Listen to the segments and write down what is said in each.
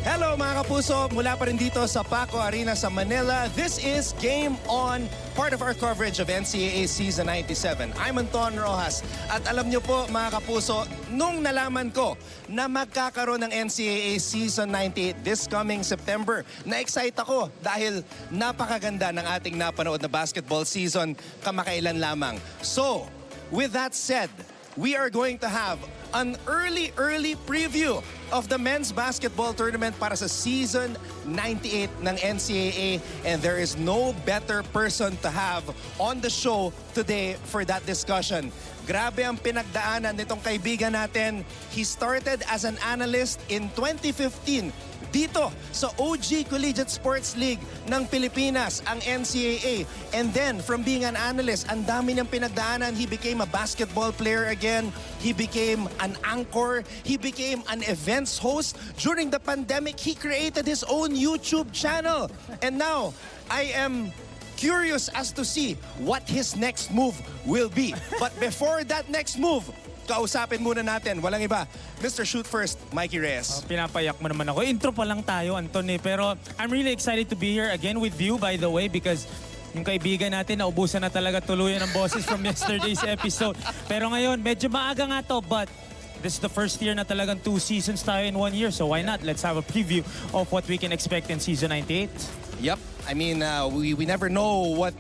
Hello mga kapuso, mula pa rin dito sa Paco Arena sa Manila. This is Game On, part of our coverage of NCAA Season 97. I'm Anton Rojas. At alam nyo po mga kapuso, nung nalaman ko na magkakaroon ng NCAA Season 98 this coming September, na-excite ako dahil napakaganda ng ating napanood na basketball season kamakailan lamang. So, with that said, we are going to have an early preview of the men's basketball tournament para sa Season 98 ng NCAA. And there is no better person to have on the show today for that discussion. Grabe ang pinagdaanan nitong kaibigan natin. He started as an analyst in 2015 dito sa OG Collegiate Sports League ng Pilipinas, ang NCAA. And then, from being an analyst, ang dami niyang pinagdaanan. He became a basketball player again. He became an anchor. He became an events host. During the pandemic, he created his own YouTube channel. And now, I am curious as to see what his next move will be. But before that next move, kausapin muna natin, walang iba, Mr. Shoot First, Mikee Reyes. Pinapayak mo naman ako. Intro pa lang tayo, Anton. Pero I'm really excited to be here again with you, by the way, because yung kaibigan natin, naubusan na talaga tuluyan ng boses from yesterday's episode. Pero ngayon, medyo maaga nga to, but this is the first year na talagang 2 seasons tayo in 1 year. So why not? Let's have a preview of what we can expect in Season 98. Yep. I mean, we never know what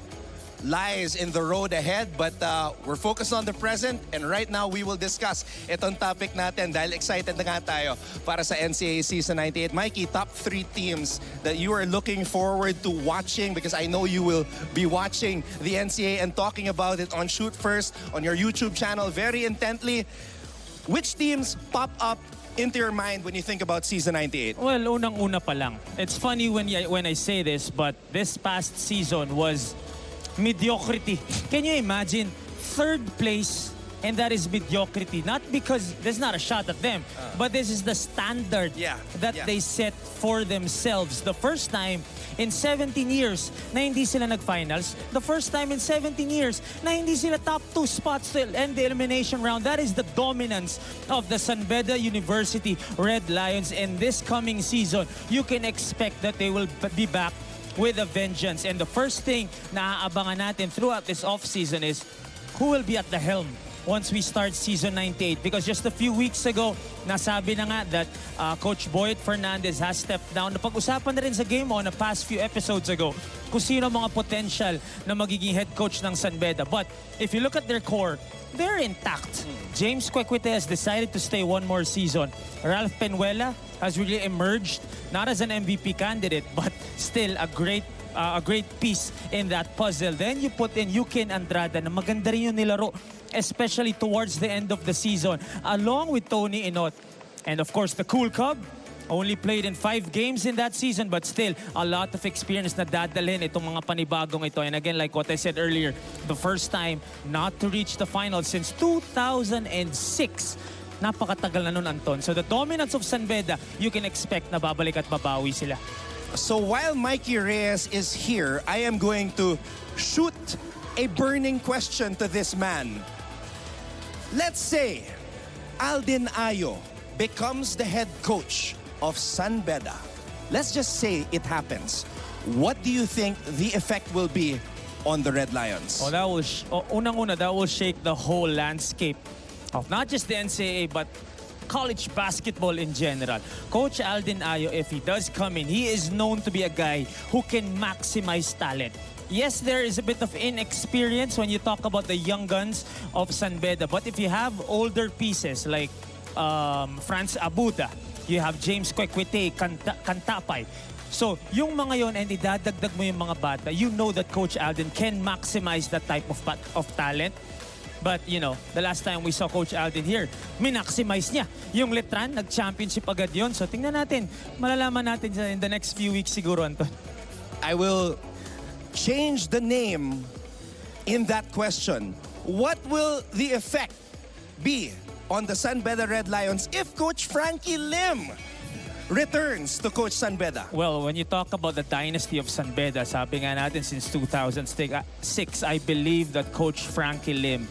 lies in the road ahead, but we're focused on the present, and right now we will discuss itong topic natin dahil excited na nga tayo para sa NCAA Season 98. Mikey, top 3 teams that you are looking forward to watching, because I know you will be watching the NCAA and talking about it on Shoot First on your YouTube channel very intently. Which teams pop up into your mind when you think about Season 98? Well, unang-una pa lang. It's funny when I say this, but this past season was mediocrity. Can you imagine? 3rd place, and that is mediocrity. Not because there's not a shot at them, but this is the standard that they set for themselves. The first time in 17 years na hindi sila nag-finals. The first time in 17 years na hindi sila top 2 spots to end the elimination round. That is the dominance of the Beda University Red Lions. And this coming season, you can expect that they will be back with a vengeance. And the first thing na aabangan natin throughout this offseason is who will be at the helm once we start Season 98. Because just a few weeks ago, nasabi na nga that Coach Boyd Fernandez has stepped down. Napag-usapan na rin sa Game On na past few episodes ago kung sino mga potential na magiging head coach ng Beda. But if you look at their core, they're intact. James Quequete has decided to stay 1 more season. Ralph Penuela has really emerged, not as an MVP candidate, but still a great piece in that puzzle. Then you put in Yukin Andrada na maganda rin yung nilaro, especially towards the end of the season, along with Tony Inot. And of course, the Cool Cub only played in 5 games in that season, but still a lot of experience na dadalhin itong mga panibagong ito. And again, like what I said earlier, the first time not to reach the finals since 2006. Napakatagal na nun, Anton. So the dominance of Beda, you can expect na babalik at babawi sila. So while Mikee Reyes is here, I am going to shoot a burning question to this man. Let's say Aldin Ayo becomes the head coach of Beda. Let's just say it happens. What do you think the effect will be on the Red Lions? Oh, that will unang-una, that will shake the whole landscape of not just the NCAA, but college basketball in general. Coach Aldin Ayo, if he does come in, he is known to be a guy who can maximize talent. Yes, there is a bit of inexperience when you talk about the young guns of Beda, but if you have older pieces like Franz Abuda, you have James Quequete, Cantapay. So, yung mga yon, and idadagdag mo yung mga bata, you know that Coach Aldin can maximize that type of talent. But, you know, the last time we saw Coach Aldin here, minaximize niya. Yung Letran, nag-championship agad yun. So, tingnan natin. Malalaman natin in the next few weeks siguro, Anton. I will change the name in that question. What will the effect be on the Beda Red Lions if Coach Frankie Lim returns to Coach Beda? Well, when you talk about the dynasty of Beda, sabi nga natin since 2006, I believe that Coach Frankie Lim,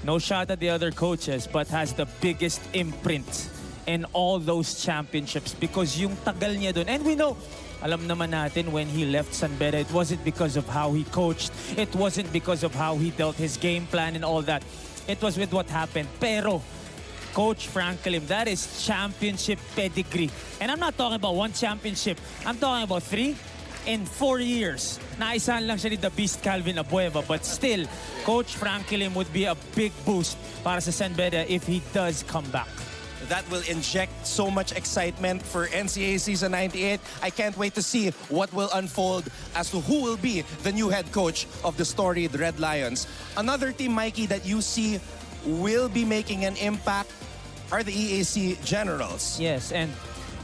no shot at the other coaches, but has the biggest imprint in all those championships because yung tagal niya dun. And we know, alam naman natin when he left San Beda, it wasn't because of how he coached. It wasn't because of how he dealt his game plan and all that. It was with what happened. Pero, Coach Frank Lim, that is championship pedigree. And I'm not talking about one championship. I'm talking about 3 in 4 years. Naisahan lang siya ni The Beast Calvin Abueva. But still, Coach Frank Lim would be a big boost para sa San Beda if he does come back. That will inject so much excitement for NCAA Season 98. I can't wait to see what will unfold as to who will be the new head coach of the storied Red Lions. Another team, Mikey, that you see will be making an impact are the EAC Generals. Yes, and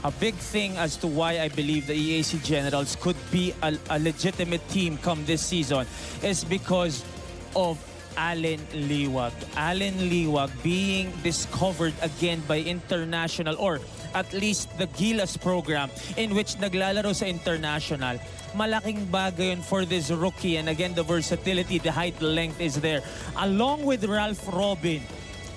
a big thing as to why I believe the EAC Generals could be a legitimate team come this season is because of Allen Liwag. Allen Liwag being discovered again by international or at least the Gilas program in which naglalaro sa international. Malaking bagay yun for this rookie, and again the versatility, the height, the length is there. Along with Ralph Robin,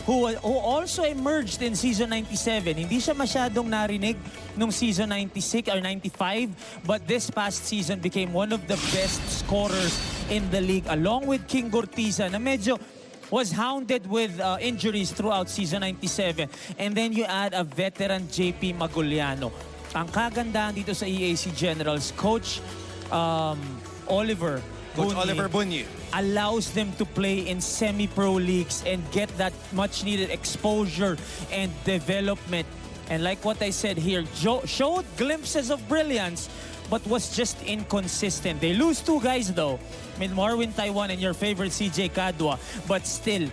who also emerged in season 97. Hindi siya masyadong narinig nung season 96 or 95, but this past season became one of the best scorers in the league, along with King Gortiza na medyo was hounded with injuries throughout season 97. And then you add a veteran JP Maguliano. Ang kagandahan dito sa EAC Generals, Coach Oliver Bunyi allows them to play in semi-pro leagues and get that much-needed exposure and development. And like what I said here, showed glimpses of brilliance but was just inconsistent. They lose 2 guys though. I mean, Marwin Taiwan and your favorite CJ Kadwa, but still,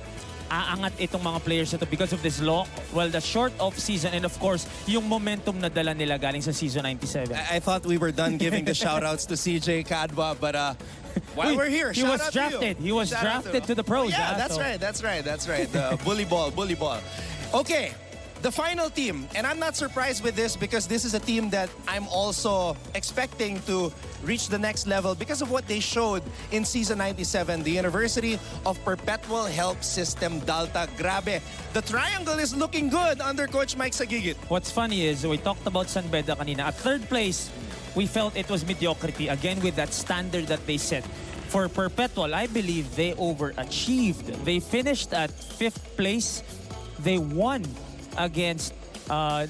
aangat itong mga players ito because of this the short off-season and of course, yung momentum na dala nila galing sa season 97. I thought we were done giving the shout-outs to CJ Kadwa, but while we're here, he was drafted. He was drafted to the pros. Yeah, that's right. Bully ball. Okay. The final team, and I'm not surprised with this because this is a team that I'm also expecting to reach the next level because of what they showed in season 97, the University of Perpetual Help System Dalta. Grabe, the triangle is looking good under Coach Mike Sagigit. What's funny is we talked about San Beda kanina. At 3rd place, we felt it was mediocrity again with that standard that they set. For Perpetual, I believe they overachieved. They finished at 5th place. They won against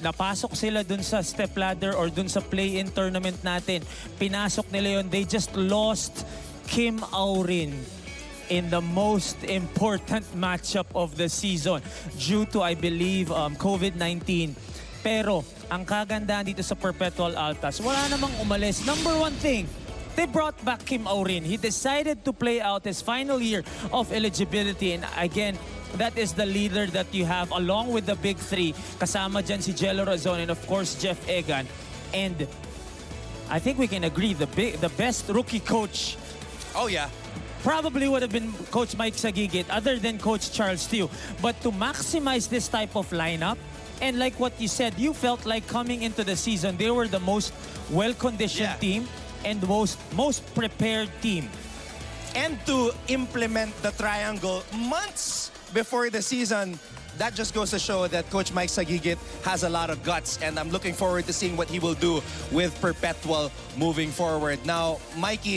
napasok sila dun sa step ladder or dun sa play-in tournament natin. Pinasok nila yun. They just lost Kim Aurin in the most important matchup of the season due to, I believe, COVID-19. Pero ang kagandahan dito sa Perpetual Altas, wala namang umalis. Number 1 thing, they brought back Kim Aurin. He decided to play out his final year of eligibility, and again, that is the leader that you have along with the big 3. Kasama dyan si Jello Razon and of course Jeff Egan. And I think we can agree the best rookie coach. Oh yeah. Probably would have been Coach Mike Sagigit other than Coach Charles Stew. But to maximize this type of lineup, and like what you said, you felt like coming into the season, they were the most well-conditioned team and most prepared team. And to implement the triangle months before the season, that just goes to show that Coach Mike Sagigit has a lot of guts, and I'm looking forward to seeing what he will do with Perpetual moving forward. Now, Mikey,